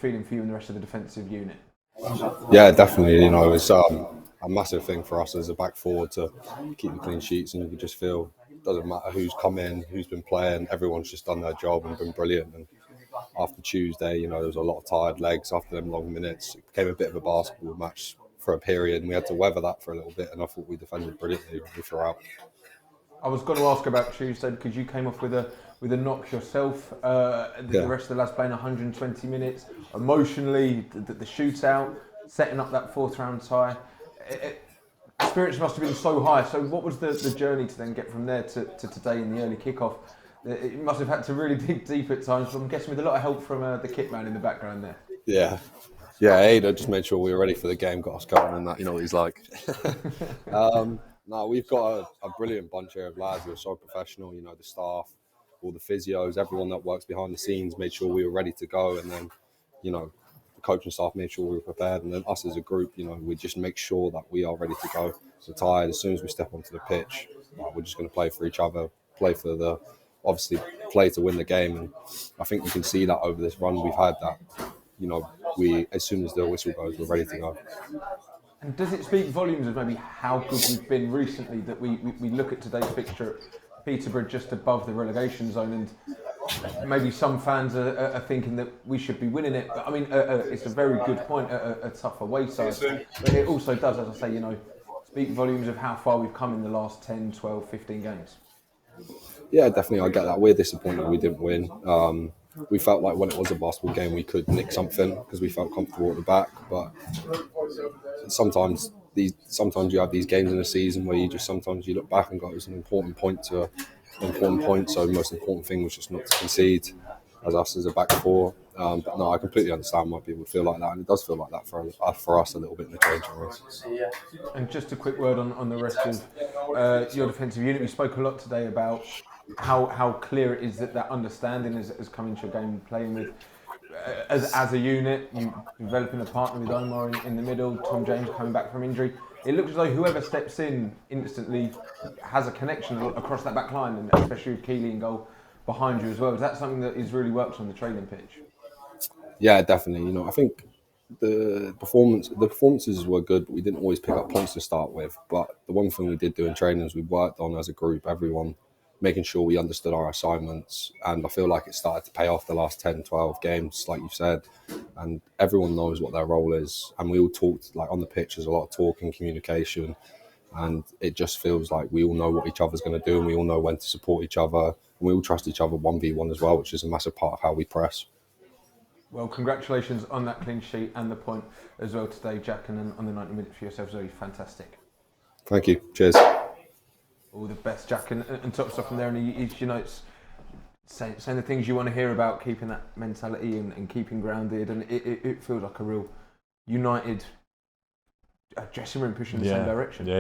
feeling for you and the rest of the defensive unit? Yeah, definitely. You know, it's a massive thing for us as a back forward to keep the clean sheets, and you can just feel it doesn't matter who's come in, who's been playing, everyone's just done their job and been brilliant. And after Tuesday, you know, there was a lot of tired legs after them long minutes. It became a bit of a basketball match for a period, and we had to weather that for a little bit. And I thought we defended brilliantly throughout. I was going to ask about Tuesday because you came off with a knock yourself. The rest of the lads playing 120 minutes. Emotionally, the shootout, setting up that fourth round tie. Spirits must have been so high. So what was the journey to then get from there to today in the early kickoff? It must have had to really dig deep at times, but I'm guessing with a lot of help from the kit man in the background there. Yeah, Ada just made sure we were ready for the game, got us going and that, you know what he's like. No, we've got a brilliant bunch here of lads who are so professional, you know, the staff, all the physios, everyone that works behind the scenes made sure we were ready to go. And then, you know, the coaching staff made sure we were prepared. And then us as a group, you know, we just make sure that we are ready to go. We're tired. As soon as we step onto the pitch, we're just going to play for each other, obviously play to win the game. And I think you can see that over this run we've had that, you know, as soon as the whistle goes, we're ready to go. And does it speak volumes of maybe how good we've been recently that we look at today's fixture at Peterborough just above the relegation zone, and maybe some fans are thinking that we should be winning it. But I mean, it's a very good point, a tough away side. But it also does, as I say, you know, speak volumes of how far we've come in the last 10, 12, 15 games. Yeah, definitely, I get that. We're disappointed we didn't win. We felt like when it was a basketball game, we could nick something because we felt comfortable at the back. But sometimes you have these games in a season where sometimes you look back and go, it was an important point. So the most important thing was just not to concede as us as a back four. But no, I completely understand why people feel like that, and it does feel like that for us a little bit in the changing room. And just a quick word on the rest of your defensive unit. We spoke a lot today about how clear it is that understanding has come into your game, playing with as a unit, you developing a partner with Omar in the middle, Tom James coming back from injury. It looks as though whoever steps in instantly has a connection across that back line, and especially with Keeley in goal behind you as well. Is that something that is really works on the training pitch? Yeah, definitely. You know, I think the performances were good, but we didn't always pick up points to start with. But the one thing we did do in training is we worked on as a group, everyone making sure we understood our assignments. And I feel like it started to pay off the last 10, 12 games, like you said. And everyone knows what their role is. And we all talked, like on the pitch, there's a lot of talking, communication. And it just feels like we all know what each other's going to do, and we all know when to support each other. And we all trust each other 1v1 as well, which is a massive part of how we press. Well, congratulations on that clean sheet and the point as well today, Jack, and on the 90 minutes for yourselves. Very fantastic. Thank you. Cheers. All the best, Jack, and top stuff from there. And he's, you know, it's saying the things you want to hear about, keeping that mentality and keeping grounded. And it feels like a real united dressing room pushing in the same direction. Yeah.